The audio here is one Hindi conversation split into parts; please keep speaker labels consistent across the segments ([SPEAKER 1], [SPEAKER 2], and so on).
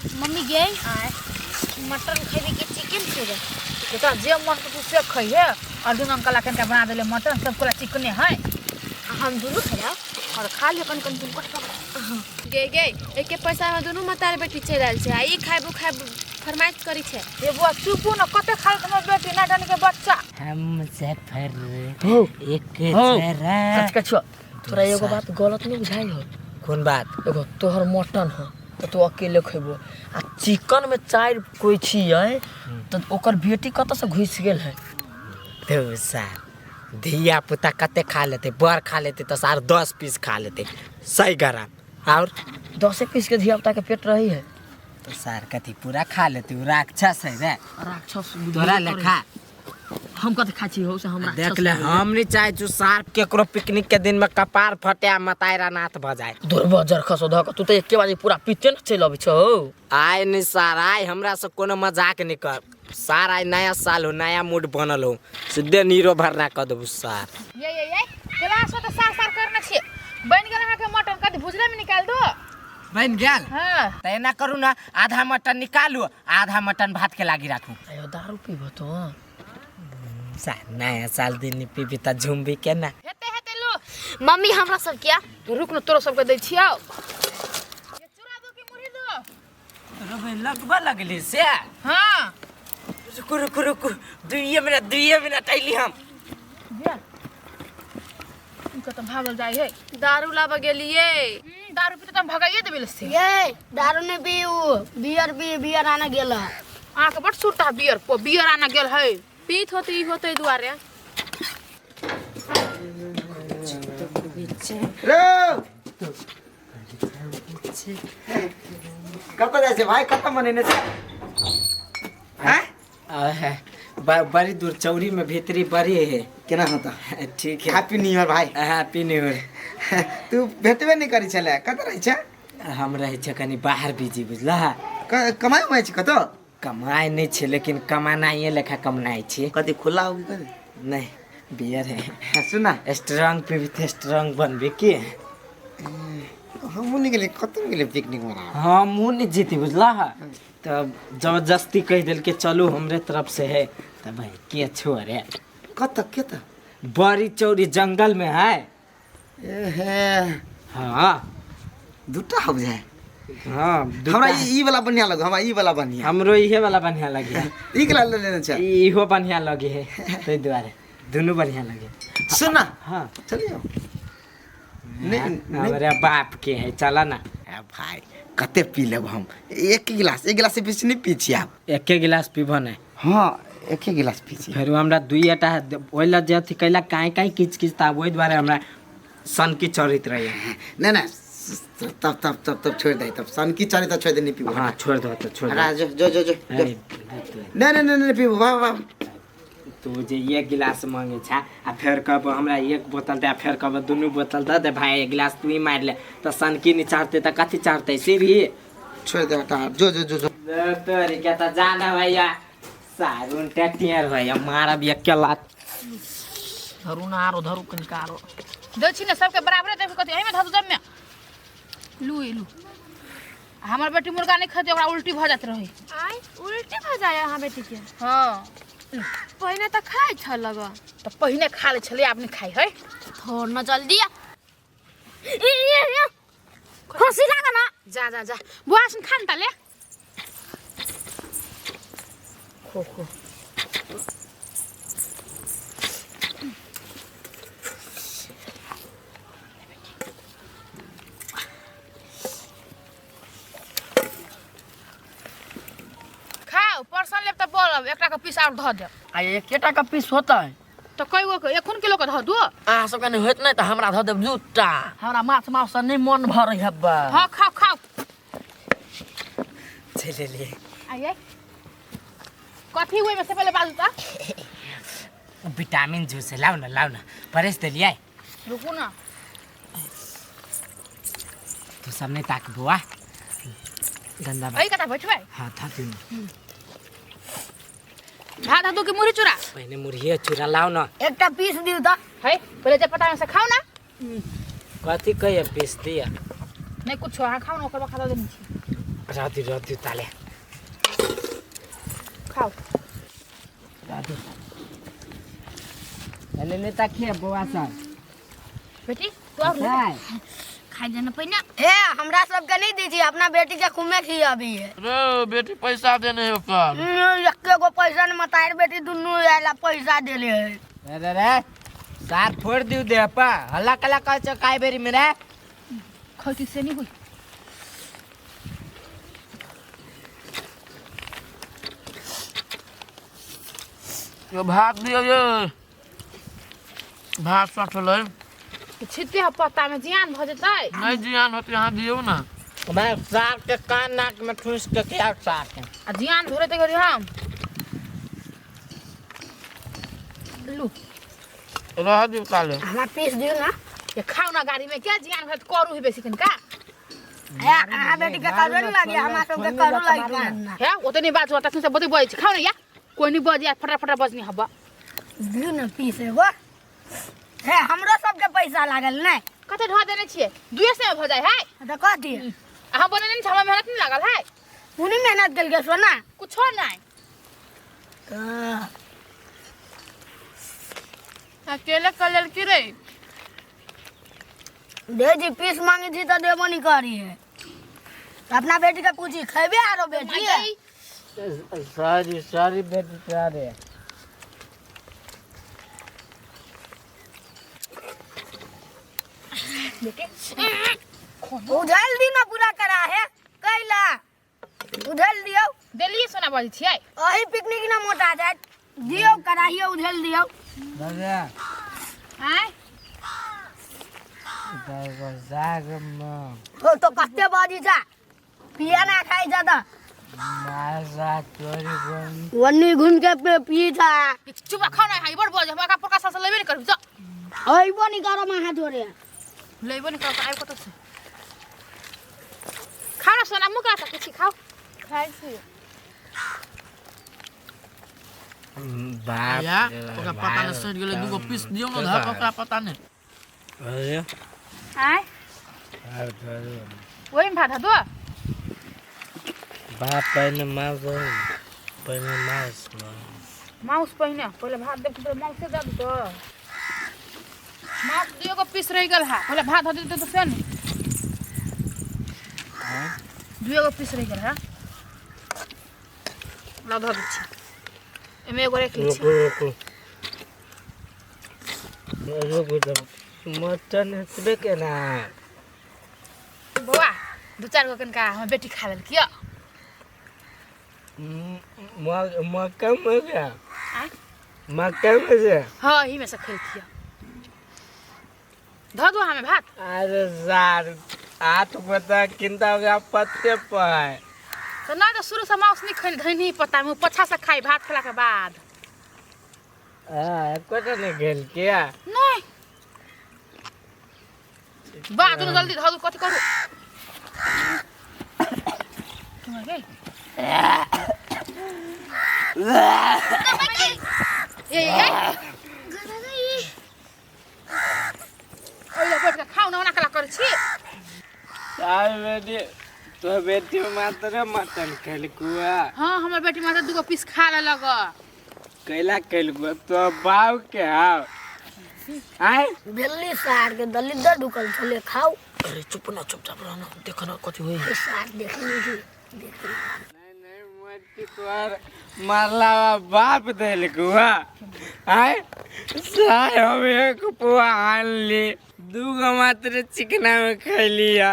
[SPEAKER 1] मम्मी गे आए मटन खेबे के चिकन खेबे
[SPEAKER 2] तो जे मन तो तू से खइहे और दुन अंकल आके बना देले मटन सबको चिकन है
[SPEAKER 1] हम दोनों खाया और खा ले कन कन तुमको
[SPEAKER 3] गे गे एके पैसा में दोनों मतारे बेटी चल आयल छे आई खाइबो फरमाइश करी छे
[SPEAKER 2] ये बुआ चुपू न कते खाल तुम बेटी ना डन के बच्चा
[SPEAKER 4] हम सफर एक जरा
[SPEAKER 2] कछ तोरा एगो बात गलत नहीं बुझाई हो
[SPEAKER 4] कौन बात
[SPEAKER 2] एगो तोहर मटन हो तो तू अकेले खइबो आ चिकन में चार कोई छिए तो ओकर बेटी कत से घुस गेल है
[SPEAKER 4] तो सार धिया पुता कते खा लेते बर खा लेते तो सार 10 पीस खा लेते सही गरम और
[SPEAKER 2] 10 पीस के धिया पुता के पेट रही है
[SPEAKER 4] तो सार कथी पूरा खा लेते उ राक्षस है रे
[SPEAKER 2] राक्षस
[SPEAKER 4] तोरा लेखा
[SPEAKER 2] हम कते खा छी हो से हमरा
[SPEAKER 4] देख ले हम नहीं चाहे छु सार केकरो पिकनिक के दिन में कपार फटे आ मतायरा नाथ भ जाए
[SPEAKER 2] दुर्बजर खसो ध तू तो एके बाजी पूरा पीते न चल आबै छौ
[SPEAKER 4] आय नहीं सार आय हमरा से कोनो मजाक नहीं कर सार आय नया साल हो नया मूड बनल हो सीधे नीरो भरना क देबू सार
[SPEAKER 2] ये क्लास तो सार करना छी बन गेल है के मटन कदी भुजले में निकाल दो
[SPEAKER 4] बन गेल
[SPEAKER 2] हां
[SPEAKER 4] त एना करू ना आधा मटन निकालू आधा मटन भात के लागी राखू
[SPEAKER 2] आयो दारू पीबो तो
[SPEAKER 4] सार नया साल दिन पीबी त झुमबी के ना
[SPEAKER 2] हेते लो
[SPEAKER 1] मम्मी हमरा सब क्या
[SPEAKER 2] रुक न तोरो सबके दै छियौ ये चुरा दो कि मुरही दो
[SPEAKER 4] रबे लगबा लगली से
[SPEAKER 2] हां
[SPEAKER 4] रुक 2 मिनट आइली हम
[SPEAKER 2] दिया इनका तो भागल जाय है
[SPEAKER 3] दारू लाबा गेलिए
[SPEAKER 2] दारू पीते तो भगाइए देबे से
[SPEAKER 1] ये दारू ने पीऊ बियर आना गेल
[SPEAKER 2] आके बट सुरता बियर आना गेल है
[SPEAKER 3] पीत होते दुआरे
[SPEAKER 5] कब जाए से भाई कब मनेने से
[SPEAKER 4] हैं बड़ी दूर चौरी में भीतरी बड़ी है
[SPEAKER 5] केना होता
[SPEAKER 4] ठीक है
[SPEAKER 5] हैप्पी न्यू ईयर भाई
[SPEAKER 4] हैप्पी न्यू ईयर
[SPEAKER 5] तू भेटबे नहीं करी छले कत रही छ
[SPEAKER 4] हम रहे छ कनी बाहर बिजी बुझला
[SPEAKER 5] कमाई हुए छ कतो
[SPEAKER 4] कमाई नहीं छे लेकिन कमानाइए लेखा कमनाई छे
[SPEAKER 5] कति खुला होगी कति
[SPEAKER 4] नहीं बियर है
[SPEAKER 5] सुना
[SPEAKER 4] स्ट्रांग पे भी स्ट्रांग बनबे के
[SPEAKER 5] हम नहीं गेले कतम गेले पिकनिक मना
[SPEAKER 4] हाँ मुँह नहीं जीती बुझला तब जबरदस्ती कह दिल के चलो हमरे तरफ से है तब भाई के छोरे
[SPEAKER 5] कत
[SPEAKER 4] बड़ी चौरी जंगल में है
[SPEAKER 5] ए
[SPEAKER 4] हाँ
[SPEAKER 5] दुटा हो जाए
[SPEAKER 4] हाँ
[SPEAKER 5] हमरा ई वाला बढ़िया लगे हमरा ई वाला बढ़िया
[SPEAKER 4] हमरो इहे वाला बढ़िया लगे
[SPEAKER 5] ई के ले लेना छ
[SPEAKER 4] इहो बढ़िया लगे है तै द्वारे दोनों बढ़िया लगे
[SPEAKER 5] सुना
[SPEAKER 4] हाँ
[SPEAKER 5] चलिए नहीं
[SPEAKER 4] हमारे बाप के है चला ना
[SPEAKER 5] भाई कते पी लेब हम एक गिलास से बेसी नहीं पी छी आप
[SPEAKER 4] एक गिलास पीबो नहीं
[SPEAKER 5] हाँ एक ही गिलास पी छी
[SPEAKER 4] फिर हमरा दुईटा ओइला जे अथी कैला काई किच ता ओइ द्वारे हमरा सन की चरित रहे
[SPEAKER 5] नहीं तब छोड़ दे तब सन की चरी तो छोड़ दे नहीं पीबो
[SPEAKER 4] हाँ छोड़ दो तो छोड़ दो
[SPEAKER 5] जो नहीं पीबो वाह
[SPEAKER 4] तू जे एक गिलास मांगे छा आ फिर कब हमरा एक बोतल दे फिर कब दोनों बोतल दे भाई एक गिलास तू ही मार ले तो सन की नहीं चाहते तो कथी चाहते से भी
[SPEAKER 5] छोड़ दे हटा जो
[SPEAKER 4] तोरी क्या तो जाना भैया सारून टेटियर भैया मारा भी अकेला
[SPEAKER 2] धरू ना आरो धरू कनिकारो दे छी ने सबके बराबर देख कथि एही में धरू जम में लू हमर बेटी मुर्गा नहीं खाते ओकरा उल्टी भ जात रही
[SPEAKER 3] आई उल्टी भ जाय हां बेटी के
[SPEAKER 2] हां
[SPEAKER 3] पहिने त खाइ छ लगा
[SPEAKER 2] तो पहिने खा ले छले आपने खाई है
[SPEAKER 1] थोड़ न जल्दी खुशी लागा ना
[SPEAKER 2] जा बुआ सुन खान त ले खो खाओ परसन लेब त बोलब एकटा के पीस और ध दे
[SPEAKER 6] आ एकेटा का पीस होता है
[SPEAKER 2] तो कई गो के 1 किलो के ध दो
[SPEAKER 6] आ सब कने होत नहीं तो हमरा ध देब जूटा हमरा माछ मांस नहीं मन भर हब्बा
[SPEAKER 2] हां खाओ
[SPEAKER 4] चले ले
[SPEAKER 2] आइए कथी हुए में से पहले बाजू ता
[SPEAKER 4] विटामिन जूस लाओ ना परेश दे लिया
[SPEAKER 2] रुको ना
[SPEAKER 4] तो सबने ताक बुआ गंदा
[SPEAKER 2] आई कथा बैठबे
[SPEAKER 4] हां था तू
[SPEAKER 2] भात दो के मुरी चूरा
[SPEAKER 4] पहले मुरहिया चूरा लाओ ना
[SPEAKER 1] एकटा पीस दिउ त
[SPEAKER 2] है पहले जे पटा में से खाओ ना
[SPEAKER 4] कथी कहिए पीस दिया
[SPEAKER 2] नहीं कुछ हाँ खाओ ना ओकर बाद खा देनी छी
[SPEAKER 4] राधु ताले
[SPEAKER 2] खाओ
[SPEAKER 4] राधु ले ताकिए बुआ सा
[SPEAKER 2] बेटी तू और
[SPEAKER 1] खाई देना पहिना ए हमरा सबके नहीं दीजिए अपना बेटी के खुमे खियाबी है
[SPEAKER 6] अरे बेटी पैसा देने है पर
[SPEAKER 1] एक्के गो पैसा न मतार बेटी दुन्नु आला पैसा देले है
[SPEAKER 4] रे सार फोड़ दियो दे पा हल्ला कला कर चकाई बेरी मेरा
[SPEAKER 2] खसी से नहीं हुई
[SPEAKER 6] ये भात दियो ये भात सठलै
[SPEAKER 2] छिटे ह पत्ता में जियान भ जेतै
[SPEAKER 6] नहीं जियान होते यहाँ दियो ना
[SPEAKER 4] मैं साग के कान नाक में ठूस के क्या साग के
[SPEAKER 2] आ जियान भरे ते गरी हम लू
[SPEAKER 6] रह दियो ताले
[SPEAKER 1] हमरा पीस दियो ना
[SPEAKER 2] ये खाओ ना गाड़ी में क्या जियान भरे करू ही बेसी कनका
[SPEAKER 1] ए आ बेटी के करू नहीं लागे हमरा सबके करू लागे ना
[SPEAKER 2] है ओतनी बात होता से बते बजे खाओ ना या कोई नहीं बजे फटाफट बजनी हबा
[SPEAKER 1] दियो ना पीस एगो है हमरो सबके पैसा लागल नहीं
[SPEAKER 2] कते ढा देने छिए दुए से भ जाय है
[SPEAKER 1] तो कह दिए
[SPEAKER 2] हम बने नहीं हमरा मेहनत नहीं लागल है
[SPEAKER 1] उनी मेहनत कल के सोना
[SPEAKER 2] कुछो नहीं अकेले कलर की रे
[SPEAKER 1] दे जी पीस मांगी थी तो देबो नहीं करी है अपना बेटी के पूछी खेबे आरो बेटी है
[SPEAKER 4] सारी बेटी सारे
[SPEAKER 1] उधल दी ना पूरा करा है कैला उधल दियो
[SPEAKER 2] दिल्ली सोना बाजी छिए
[SPEAKER 1] अही पिकनिक ना मोटा जाए दियो कराहियो उधल दियो
[SPEAKER 4] दादा
[SPEAKER 2] आय
[SPEAKER 4] साग में
[SPEAKER 1] तो कत्ते बाजी जा पिया ना खाई ज्यादा
[SPEAKER 4] मासा चोरी बन
[SPEAKER 1] वन्नी घूम के पी था
[SPEAKER 2] चुप खाओ ना हाई बड़ बजे हमरा का प्रकाश से लेबे नहीं करू जा
[SPEAKER 1] अइबो नहीं करो मा हाथ धोरे
[SPEAKER 2] लेबे नहीं करू आइ कत से खाओ ना सोना मुका त किछि खाओ खाइ छी
[SPEAKER 4] बाप
[SPEAKER 6] या ओकरा पता नहीं सट गेले दूगो पीस दियो ना धर ओकरा पता नहीं
[SPEAKER 4] अरे
[SPEAKER 2] आय ओइ में भात दो
[SPEAKER 4] बाप पहले मांस
[SPEAKER 2] माउस पहिने पहले भात दे तो माउस से दे तो माउस दियो को पीस रह गेल है पहले भात दे तो से न दुयो को पीस रह गेल है ला धर छी एमे एगो रख ली छी
[SPEAKER 4] मटन हसबे के ना
[SPEAKER 2] बौआ दो चार गो कनका हम बेटी खा लेल किया
[SPEAKER 4] मक्का में गया
[SPEAKER 2] आय
[SPEAKER 4] मक्का में से
[SPEAKER 2] हां ही में से खेल किया ध दो हमें भात
[SPEAKER 4] अरे यार आठ बता किंता गया पत्ते पर
[SPEAKER 2] तो ना तो शुरू से माउस नहीं खैल धनी पता में पछा से खाई भात खला के बाद
[SPEAKER 4] कोटा ने गेल क्या
[SPEAKER 2] नहीं बाद में जल्दी ध दो कथि करू तुम आ गई ये ओले बैठ के खाओ ना कला कर छी
[SPEAKER 4] साल बेटी तो बेटी मात्र मटन खेल कुआ
[SPEAKER 2] हां हमर बेटी मात्र दुगो पीस खा ले लग
[SPEAKER 4] कैला कैल कुआ तो बाव के हां आय
[SPEAKER 1] दिल्ली सार के दलिद्दर ढुकल छले खाओ
[SPEAKER 6] अरे चुपचाप रहना देखो ना कथि होई
[SPEAKER 1] सार देखनी थी
[SPEAKER 4] नहीं मट्टी तोर मारला बाप देल कुआ आय साय हम एक पुआ आन ली दूगो मात्र चिकना में खा लिया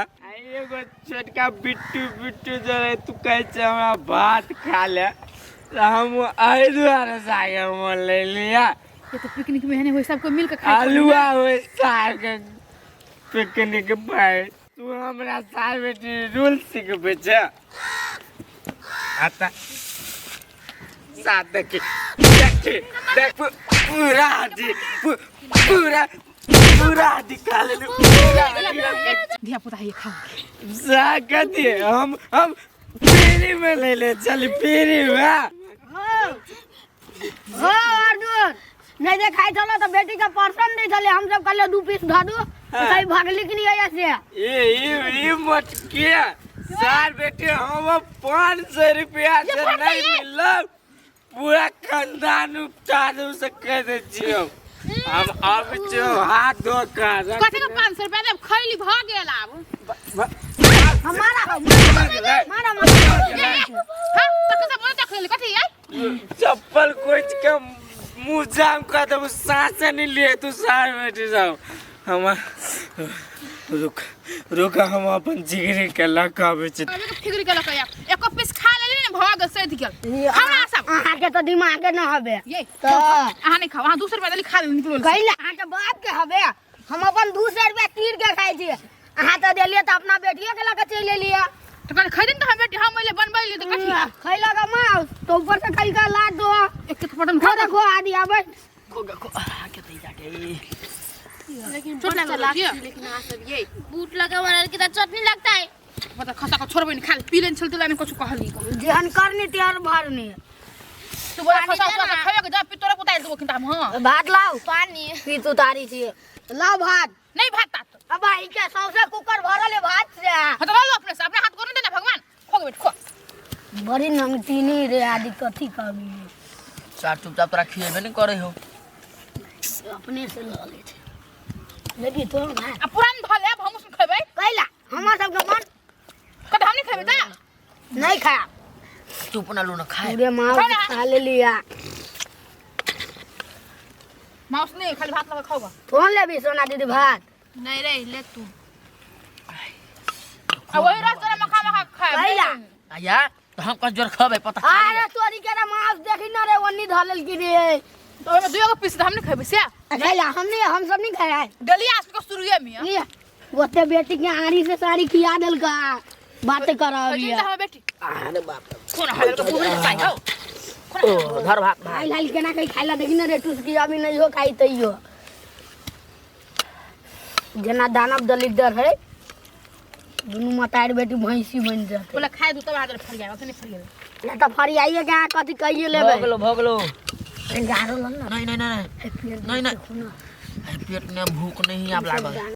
[SPEAKER 4] एगो छोटका बिट्टू जरे तू कह छ हमरा भात खा ले हम आई दुआरे सागे मन ले लिया
[SPEAKER 2] ये तो पिकनिक में है सबको मिल के खाई
[SPEAKER 4] आलूआ हो साग पिकनिक पर तू हमरा साल बेटी रूल सिखबे छ आता साथ देख पूरा निकाल ले
[SPEAKER 2] धिया पुता ये खाओ
[SPEAKER 4] सागती हम पीरी में ले चल पीरी में
[SPEAKER 1] हो अर्जुन नहीं दे खाई चलो तो बेटी का पर्सन नहीं चले हम सब कल 2 पीस धा दो कहीं भागली कि नहीं ऐसे
[SPEAKER 4] ये मत किया सार बेटे हम 500 रुपया से नहीं मिला पूरा खानदान उठा दो से कह दे छियो हम अब जो हाथ धो कर
[SPEAKER 2] कथी का 500 रुपया दे खैली भ गेल आब
[SPEAKER 1] हमारा मारा
[SPEAKER 2] हां तक से बोल तक कथी है
[SPEAKER 4] चप्पल कोच के मुंह जाम कर दे सांस नहीं ले तू सार बेटे जाओ हम रुक हम अपन जिगरी के लगावे छ
[SPEAKER 2] अबे फिगर के लका एक पीस खा लेली ने भाग सैध गेल हमरा सब
[SPEAKER 1] अहाँ के तो दिमाग न हबे
[SPEAKER 2] ये
[SPEAKER 1] तो
[SPEAKER 2] अहाँ नहीं खाओ अहाँ 200 रुपया देली खा ले निकलो
[SPEAKER 1] कइला अहाँ के बाप के हबे हम अपन 200 रुपया तीर के खाई छी अहाँ तो देलिए तो अपना बेटिया के लगा चले लिए
[SPEAKER 2] तो कल खरीद तो हम बेटी हम ले बनबैली तो कथी
[SPEAKER 1] खइला का मां तो ऊपर से कल का लाद दो
[SPEAKER 2] एक पटन
[SPEAKER 1] खो देखो आदि आबे
[SPEAKER 6] के तई जाके
[SPEAKER 3] लेकिन
[SPEAKER 2] चोट
[SPEAKER 3] बड़ा
[SPEAKER 2] लगा
[SPEAKER 3] लगती लेकिन आ सब ये बूट लगा वाला कितना चटनी लगता है
[SPEAKER 2] मतलब खसा को छोड़बे नहीं खा पी लेन चलते लाने कुछ कहली
[SPEAKER 1] जेहन करनी त्यार भरनी
[SPEAKER 2] तू बोला खसा तो खावे के जा पितोरा पुताई देबो किंता हम हां
[SPEAKER 1] भात लाओ
[SPEAKER 3] पानी
[SPEAKER 1] पी तू तारी छी लाओ भात
[SPEAKER 2] नहीं भात तात
[SPEAKER 1] अब आई के सौसे कुकर भरल है भात से
[SPEAKER 2] हां तो लो अपने से अपने हाथ को नहीं देना भगवान खो बेट खो
[SPEAKER 1] बड़ी नमकीनी रे आदि कथी कमी
[SPEAKER 6] चार चुपचाप तोरा खिएबे नहीं करे हो
[SPEAKER 1] अपने से ल ले छै लेकिन तो भात
[SPEAKER 2] आ पुरान धले अब हम सुन खेबै
[SPEAKER 1] कैला हमरा सब के मन
[SPEAKER 2] कद हम नहीं खेबै ता
[SPEAKER 1] नहीं खा
[SPEAKER 6] चुप ना लो ना खाए
[SPEAKER 1] पूरे मां खा ले लिया
[SPEAKER 2] माउस नहीं खाली भात लगा खाओगा
[SPEAKER 1] कौन लेबी सोना दीदी भात
[SPEAKER 3] नहीं रे ले तू
[SPEAKER 2] आ वही रात जरा मखा खा
[SPEAKER 1] कैला
[SPEAKER 6] आया तो हम कस जोर खबे पता
[SPEAKER 1] अरे तोरी के मांस देखी ना रे वन्नी धलल की रे
[SPEAKER 2] तो ओमे दुगो पीस हम नहीं खेबै से
[SPEAKER 1] कैला हम सब नहीं खाए
[SPEAKER 2] डलिया आस को शुरुए में
[SPEAKER 1] ये ओते बेटी के आरी से सारी खिया देल का बात कर रही
[SPEAKER 2] हम बेटी
[SPEAKER 6] अरे बाप
[SPEAKER 2] कोन हाल को पूरी खाई हो
[SPEAKER 6] ओ धर भात
[SPEAKER 1] भाई लाल के ना कहीं खाइला देखी ना रे टुसकी अभी नहीं हो खाई तइयो जना दानव दलिदर है दुनु मतार बेटी भैंसी बन जाते
[SPEAKER 2] बोला खाए दू तब हाथ फरिया ओतने फरिया
[SPEAKER 1] ना तो फरियाइए क्या कथी कहिए लेबे
[SPEAKER 6] भगलो
[SPEAKER 1] गारो लन
[SPEAKER 6] नहीं नहीं नहीं नहीं नहीं पेट में भूख नहीं अब लागल